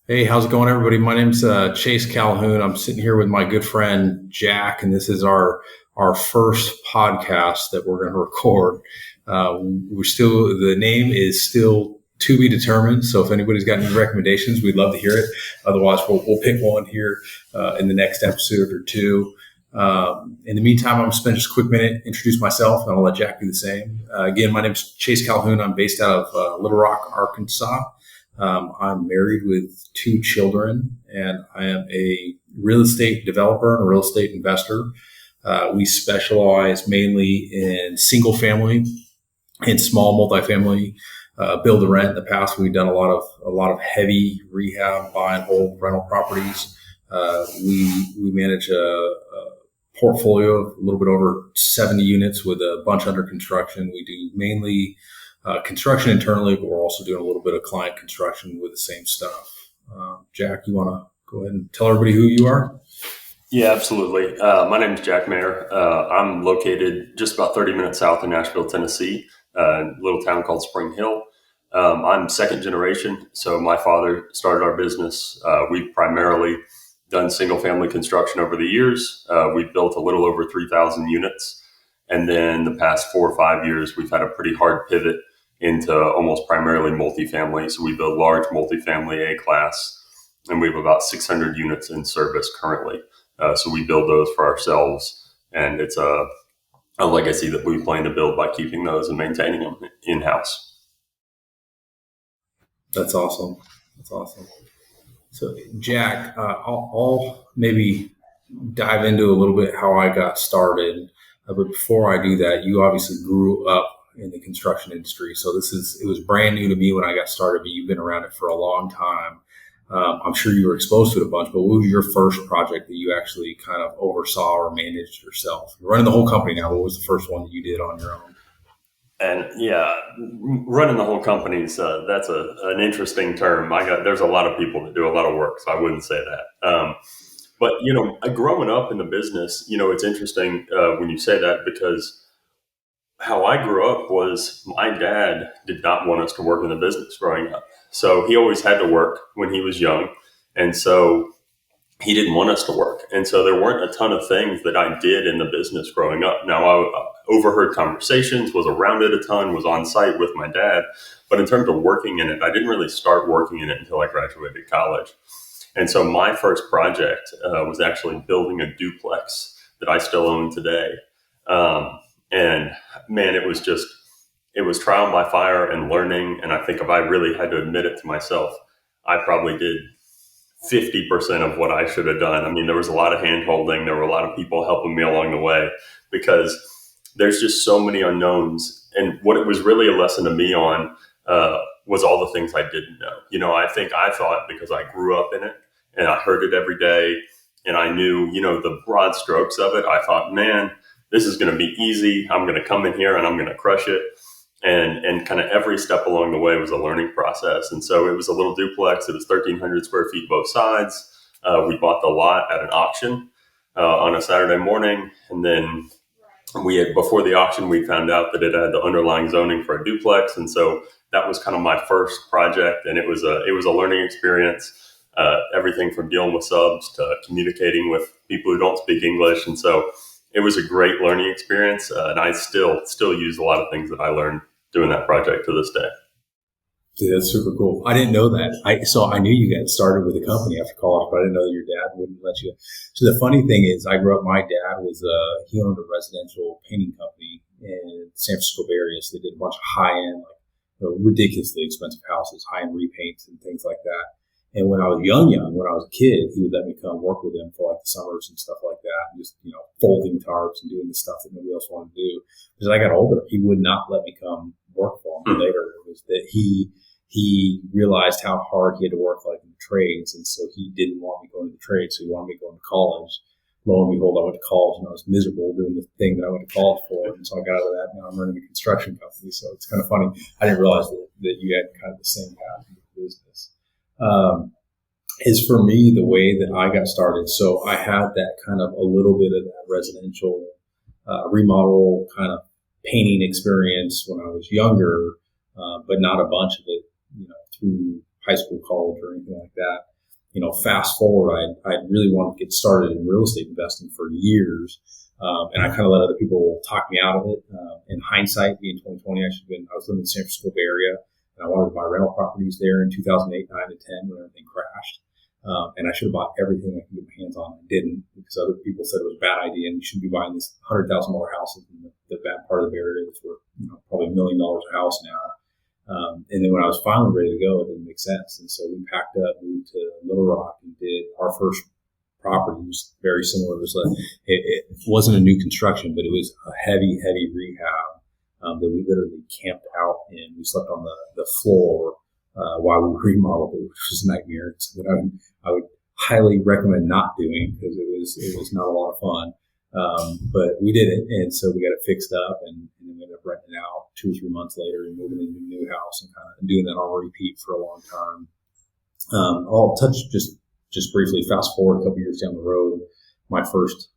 Hey, how's it going, everybody? My name's Chase Calhoun. I'm sitting here with my good friend Jack, and this is our first podcast that we're going to record. The name is still to be determined. So if anybody's got any recommendations, we'd love to hear it. Otherwise, we'll pick one here in the next episode or two. In the meantime, I'm going to spend just a quick minute, introduce myself, and I'll let Jack do the same. Again, my name's Chase Calhoun. I'm based out of Little Rock, Arkansas. I'm married with 2 children, and I am a real estate developer and a real estate investor. We specialize mainly in single family and small multifamily build to rent. In the past, we've done a lot of heavy rehab, buy and hold rental properties. We manage a portfolio of a little bit over 70 units with a bunch under construction. We do mainly construction internally, but we're also doing a little bit of client construction with the same stuff. Jack, you want to go ahead and tell everybody who you are? Yeah, absolutely. My name is Jack Maher. I'm located just about 30 minutes south of Nashville, Tennessee, a little town called Spring Hill. I'm second generation, so my father started our business. We've primarily done single family construction over the years. We've built a little over 3,000 units. And then the past 4 or 5 years, we've had a pretty hard pivot into almost primarily multifamily. So we build large multifamily A-class, and we have about 600 units in service currently. So we build those for ourselves, and it's a legacy that we plan to build by keeping those and maintaining them in-house. That's awesome. So, Jack, I'll maybe dive into a little bit how I got started. But before I do that, you obviously grew up in the construction industry. So it was brand new to me when I got started, but you've been around it for a long time. I'm sure you were exposed to it a bunch, but what was your first project that you actually kind of oversaw or managed yourself? You're running the whole company now. What was the first one that you did on your own? And yeah, running the whole company is that's an interesting term. There's a lot of people that do a lot of work, so I wouldn't say that. But growing up in the business, it's interesting when you say that, because how I grew up was my dad did not want us to work in the business growing up. So he always had to work when he was young, and so he didn't want us to work. And so there weren't a ton of things that I did in the business growing up. Now, I overheard conversations, was around it a ton, was on site with my dad. But in terms of working in it, I didn't really start working in it until I graduated college. And so my first project was actually building a duplex that I still own today. And man, it was trial by fire and learning. And I think if I really had to admit it to myself, I probably did 50% of what I should have done. I mean, there was a lot of hand holding. There were a lot of people helping me along the way, because there's just so many unknowns. And what it was really a lesson to me on was all the things I didn't know. I thought because I grew up in it and I heard it every day and I knew, the broad strokes of it, I thought, man, this is going to be easy. I'm going to come in here and I'm going to crush it. And kind of every step along the way was a learning process. And so it was a little duplex. It was 1,300 square feet both sides. We bought the lot at an auction on a Saturday morning. And then before the auction, we found out that it had the underlying zoning for a duplex. And so that was kind of my first project. And it was a learning experience, everything from dealing with subs to communicating with people who don't speak English. And so it was a great learning experience. And I still use a lot of things that I learned doing that project to this day. Dude, that's super cool. I didn't know that. I knew you got started with a company after college, but I didn't know that your dad wouldn't let you. So the funny thing is, I grew up, my dad he owned a residential painting company in the San Francisco Bay Area. So they did a bunch of high-end, ridiculously expensive houses, high-end repaints and things like that. And when I was young, when I was a kid, he would let me come work with him for the summers and stuff like that, and just, folding tarps and doing the stuff that nobody else wanted to do. As I got older, he would not let me come work for him. Later, it was that he realized how hard he had to work in the trades, and so he didn't want me going to the trades, so he wanted me going to college. Lo and behold, I went to college, and I was miserable doing the thing that I went to college for, and so I got out of that. Now I'm running a construction company, so it's kind of funny. I didn't realize that you had kind of the same path in the business. Is for me, the way that I got started. So I had that kind of a little bit of that residential remodel kind of painting experience when I was younger, but not a bunch of it, through high school, college, or anything like that. fast forward, I really wanted to get started in real estate investing for years. And I kind of let other people talk me out of it. In hindsight, being 2020, I was living in the San Francisco Bay Area, and I wanted to buy rental properties there in 2008, 9, and 10 when everything crashed. And I should have bought everything I could get my hands on. I didn't, because other people said it was a bad idea and you shouldn't be buying these $100,000 houses in the bad part of the Bay Area that's worth probably $1 million a house now. And then when I was finally ready to go, it didn't make sense. And so we packed up, moved to Little Rock, and did our first property. It was very similar. It wasn't a new construction, but it was a heavy rehab that we literally camped out in. We slept on the floor while we remodeled it, which was a nightmare. So that I would highly recommend not doing, because it was not a lot of fun. But we did it, and so we got it fixed up, and then we ended up renting it out 2 or 3 months later and moving into a new house and kind of doing that on repeat for a long time. I'll touch just briefly, fast forward a couple years down the road. My first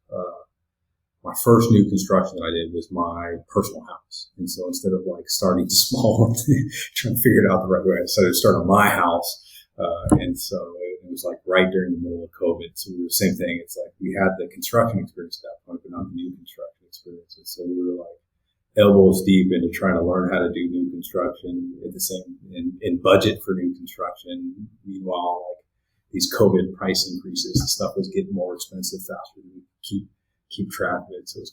new construction that I did was my personal house. And so instead of like starting small, trying to figure it out the right way, I decided to start on my house. And so it was like right during the middle of COVID. So we were the same thing. It's like we had the construction experience at that point, but not the new construction experiences. So we were like elbows deep into trying to learn how to do new construction at the same in budget for new construction. Meanwhile, like these COVID price increases, the stuff was getting more expensive faster than we could keep track of it. So it was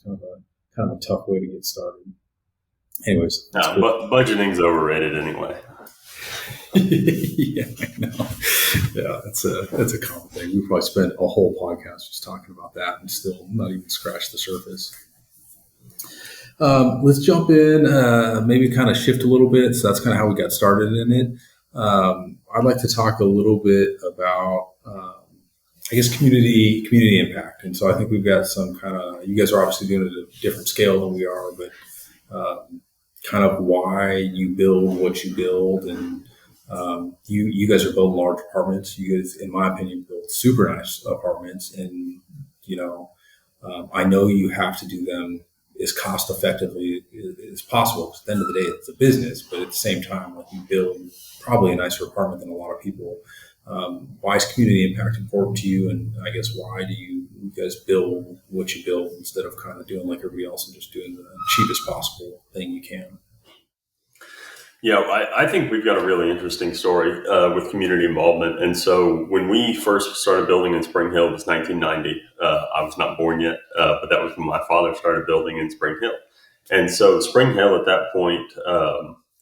kind of a tough way to get started. Anyways, but budgeting's overrated anyway. Yeah, I know. Yeah, that's a common thing. We probably spent a whole podcast just talking about that and still not even scratched the surface. Let's jump in, maybe kind of shift a little bit. So that's kind of how we got started in it. I'd like to talk a little bit about, I guess, community impact. And so I think we've got some you guys are obviously doing it at a different scale than we are, but kind of why you build what you build. And you guys are building large apartments. You guys, in my opinion, build super nice apartments. And, I know you have to do them as cost effectively as possible. Because at the end of the day, it's a business, but at the same time, like, you build probably a nicer apartment than a lot of people. Why is community impact important to you? And I guess, why do you guys build what you build instead of kind of doing like everybody else and just doing the cheapest possible thing you can? Yeah, I think we've got a really interesting story with community involvement. And so when we first started building in Spring Hill, it was 1990. I was not born yet, but that was when my father started building in Spring Hill. And so Spring Hill at that point,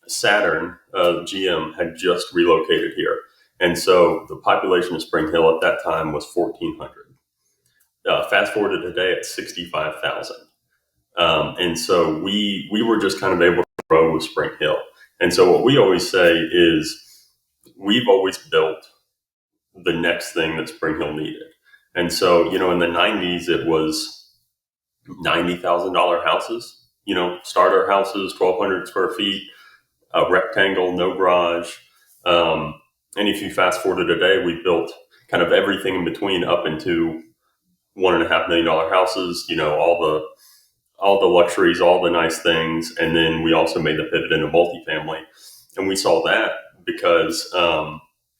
Saturn, GM, had just relocated here. And so the population of Spring Hill at that time was 1,400. Fast forward to today, it's 65,000. And so we were just kind of able to grow with Spring Hill. And so what we always say is we've always built the next thing that Spring Hill needed. And so, in the 90s, it was $90,000 houses, starter houses, 1,200 square feet, a rectangle, no garage. And if you fast forward to today, we built kind of everything in between up into $1.5 million houses, all the luxuries, all the nice things. And then we also made the pivot into multifamily. And we saw that because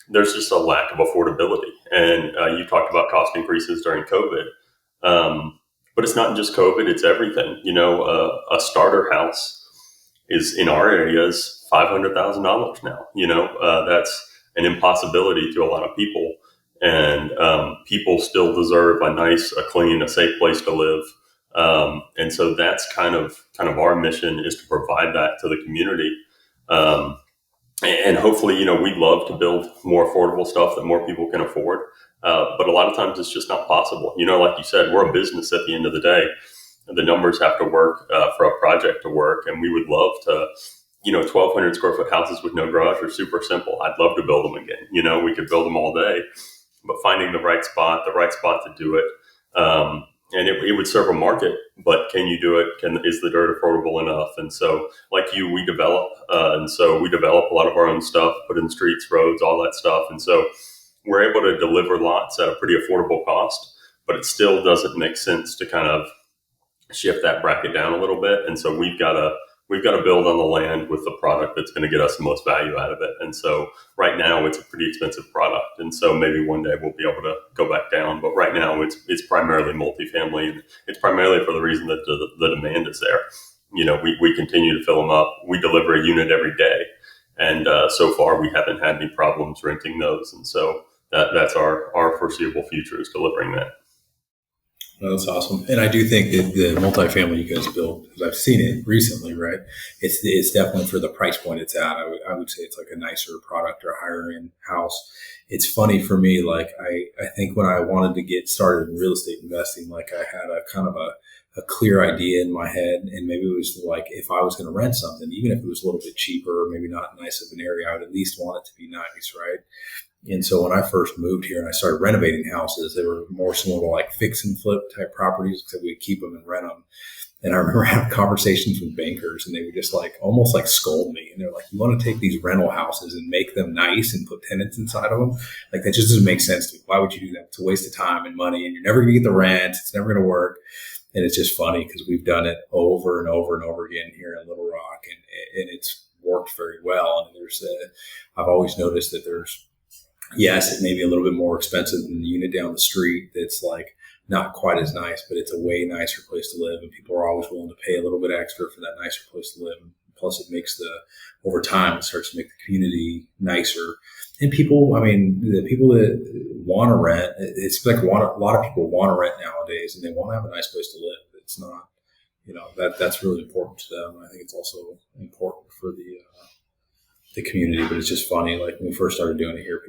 there's just a lack of affordability. And you talked about cost increases during COVID. But it's not just COVID, it's everything. A starter house is in our areas $500,000 now. That's an impossibility to a lot of people. And people still deserve a nice, a clean, a safe place to live. And so that's kind of our mission, is to provide that to the community. And hopefully, we'd love to build more affordable stuff that more people can afford. But a lot of times it's just not possible. Like you said, we're a business at the end of the day. The numbers have to work for a project to work. And we would love to, 1,200 square foot houses with no garage are super simple. I'd love to build them again. We could build them all day, but finding the right spot to do it. And it would serve a market, but can you do it? Is the dirt affordable enough? And so, like you, we develop, and so we develop a lot of our own stuff, put in streets, roads, all that stuff. And so we're able to deliver lots at a pretty affordable cost, but it still doesn't make sense to kind of shift that bracket down a little bit. And so we've got to we've got to build on the land with the product that's going to get us the most value out of it. And so right now it's a pretty expensive product. And so maybe one day we'll be able to go back down. But right now it's primarily multifamily. And it's primarily for the reason that the demand is there. We continue to fill them up. We deliver a unit every day. And so far we haven't had any problems renting those. And so that's our foreseeable future is delivering that. Oh, that's awesome. And I do think that the multifamily you guys build, because I've seen it recently, right? It's definitely for the price point it's at. I would say it's like a nicer product or a higher end house. It's funny for me. Like I think when I wanted to get started in real estate investing, like I had a kind of a clear idea in my head. And maybe it was like, if I was going to rent something, even if it was a little bit cheaper, or maybe not nice of an area, I would at least want it to be nice. Right. And so when I first moved here and I started renovating houses, they were more similar to like fix and flip type properties, because we'd keep them and rent them. And I remember having conversations with bankers, and they would just like almost like scold me. And they're like, you want to take these rental houses and make them nice and put tenants inside of them? Like, that just doesn't make sense to me. Why would you do that? It's a waste of time and money, and you're never going to get the rent. It's never going to work. And it's just funny because we've done it over and over and over again here in Little Rock, and it's worked very well. And I've always noticed that yes, it may be a little bit more expensive than the unit down the street that's like not quite as nice, but it's a way nicer place to live. And people are always willing to pay a little bit extra for that nicer place to live. Plus it makes over time, it starts to make the community nicer. And the people that want to rent, it's like a lot of people want to rent nowadays, and they want to have a nice place to live. It's not, that's really important to them. I think it's also important for the community, but it's just funny. Like when we first started doing it here,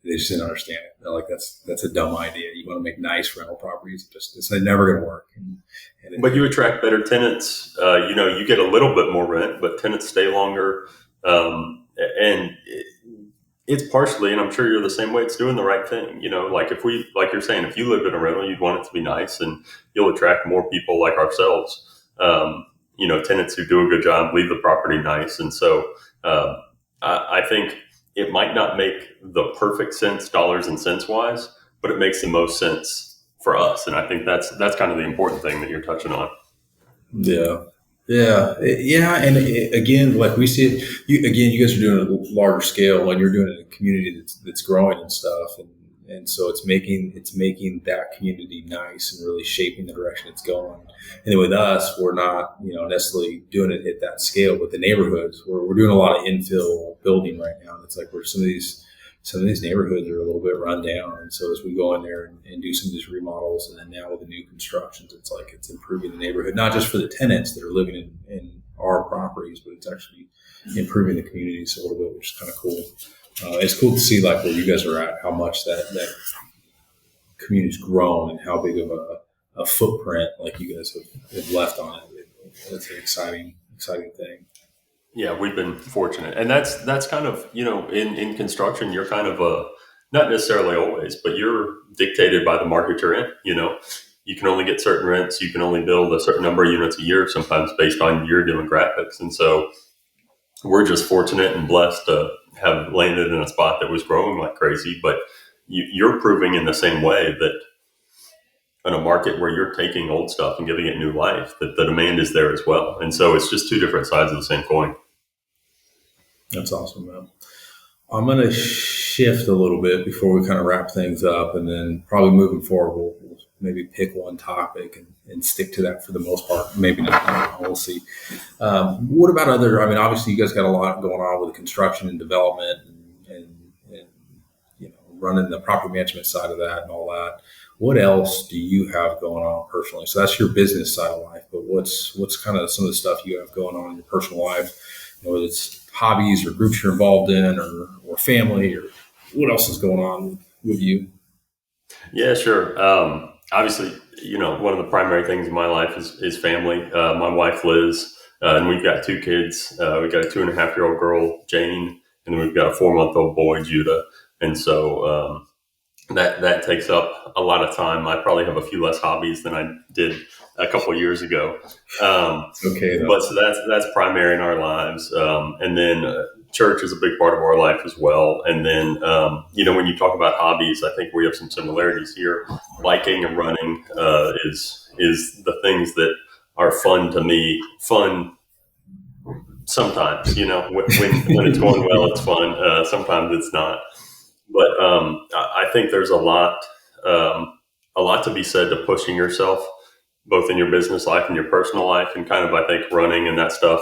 they just didn't understand it. They're like, that's a dumb idea. You want to make nice rental properties. It's never going to work. But you attract better tenants. You get a little bit more rent, but tenants stay longer. And it's partially, and I'm sure you're the same way, it's doing the right thing. Like like you're saying, if you lived in a rental, you'd want it to be nice, and you'll attract more people like ourselves. Tenants who do a good job, leave the property nice. And so, I think it might not make the perfect sense dollars and cents wise, but it makes the most sense for us. And I think that's kind of the important thing that you're touching on. Yeah. And again, like we see it, you guys are doing it at a larger scale, and you're doing it in a community that's growing and stuff. And so it's making that community nice and really shaping the direction it's going. And then with us, we're not, necessarily doing it at that scale, but the neighborhoods, we're doing a lot of infill building right now. And it's like where some of these neighborhoods are a little bit run down. And so as we go in there and do some of these remodels, and then now with the new constructions, it's like it's improving the neighborhood, not just for the tenants that are living in our properties, but it's actually improving the communities a little bit, which is kind of cool. It's cool to see like where you guys are at, how much that community's grown, and how big of a footprint like you guys have left on it. It's an exciting thing. Yeah, we've been fortunate, and that's kind of in construction, you're kind of not necessarily always, but you're dictated by the market you're in. You can only get certain rents, you can only build a certain number of units a year, sometimes based on your demographics, and so we're just fortunate and blessed to have landed in a spot that was growing like crazy. But you're proving in the same way that in a market where you're taking old stuff and giving it new life, that the demand is there as well. And so it's just two different sides of the same coin. That's awesome, man. I'm going to shift a little bit before we kind of wrap things up, and then probably moving forward, we'll maybe pick one topic and stick to that for the most part. Maybe not. We'll see. What about obviously you guys got a lot going on with construction and development and running the property management side of that and all that. What else do you have going on personally? So that's your business side of life, but what's kind of some of the stuff you have going on in your personal life, whether it's hobbies or groups you're involved in or family, or what else is going on with you? Yeah, sure. Obviously, one of the primary things in my life is family. My wife, Liz, and we've got two kids. We've got a 2.5-year-old girl, Jane, and then we've got a 4-month-old boy, Judah. And so that takes up a lot of time. I probably have a few less hobbies than I did a couple of years ago. Okay, but so that's primary in our lives. And then church is a big part of our life as well. And then, when you talk about hobbies, I think we have some similarities here. Biking and running is the things that are fun to me, fun Sometimes, when it's going well, it's fun. Sometimes it's not. But I think there's a lot to be said to pushing yourself, both in your business life and your personal life, and kind of I think running and that stuff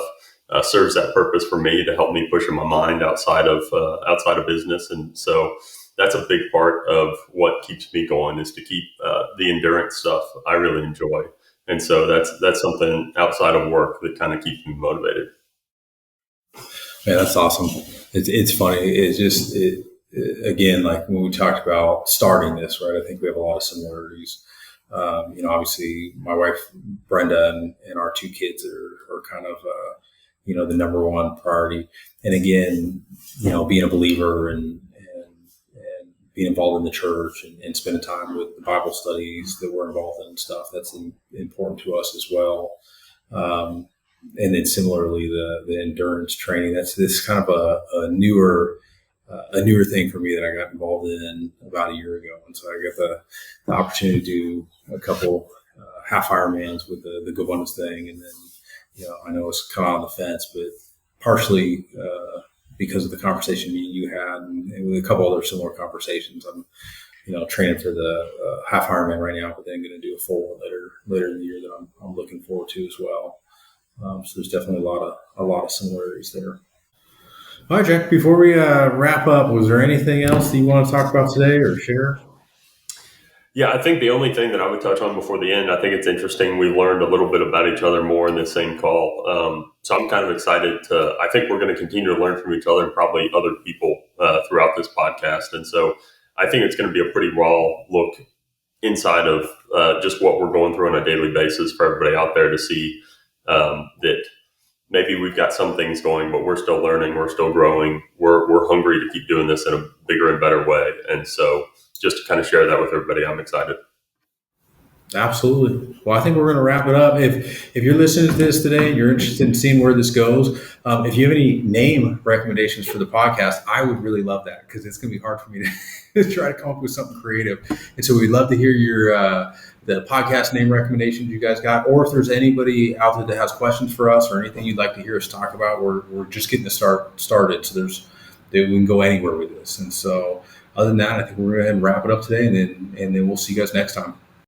serves that purpose for me to help me push in my mind outside of business, and so that's a big part of what keeps me going is to keep the endurance stuff I really enjoy, and so that's something outside of work that kind of keeps me motivated. Yeah, that's awesome. It's funny. It's just again, like when we talked about starting this, right? I think we have a lot of similarities. Obviously, my wife Brenda and our two kids are kind of the number one priority. And again, being a believer and being involved in the church and spending time with the Bible studies that we're involved in and stuff, that's important to us as well. And then similarly, the endurance training, this kind of a newer thing for me that I got involved in about a year ago. And so I got the opportunity to do a couple half Ironmans with the Go Abundance thing. And then, I know it's come out on the fence, but partially because of the conversation you had and with a couple other similar conversations, I'm, training for the half Ironman right now, but then going to do a full one later in the year that I'm looking forward to as well. So there's definitely a lot of similarities there. All right, Jack, before we wrap up, was there anything else that you want to talk about today or share? Yeah, I think the only thing that I would touch on before the end, I think it's interesting. We learned a little bit about each other more in this same call. So I'm kind of excited I think we're going to continue to learn from each other and probably other people throughout this podcast. And so I think it's going to be a pretty raw look inside of just what we're going through on a daily basis for everybody out there to see that maybe we've got some things going, but we're still learning, we're still growing, we're hungry to keep doing this in a bigger and better way. And so just to kind of share that with everybody, I'm excited. Absolutely. Well, I think we're going to wrap it up. If you're listening to this today and you're interested in seeing where this goes, if you have any name recommendations for the podcast, I would really love that because it's going to be hard for me to try to come up with something creative. And so we'd love to hear your the podcast name recommendations you guys got, or if there's anybody out there that has questions for us or anything you'd like to hear us talk about. We're just getting to started, so we can go anywhere with this. And so other than that, I think we're going to go ahead and wrap it up today, and then we'll see you guys next time.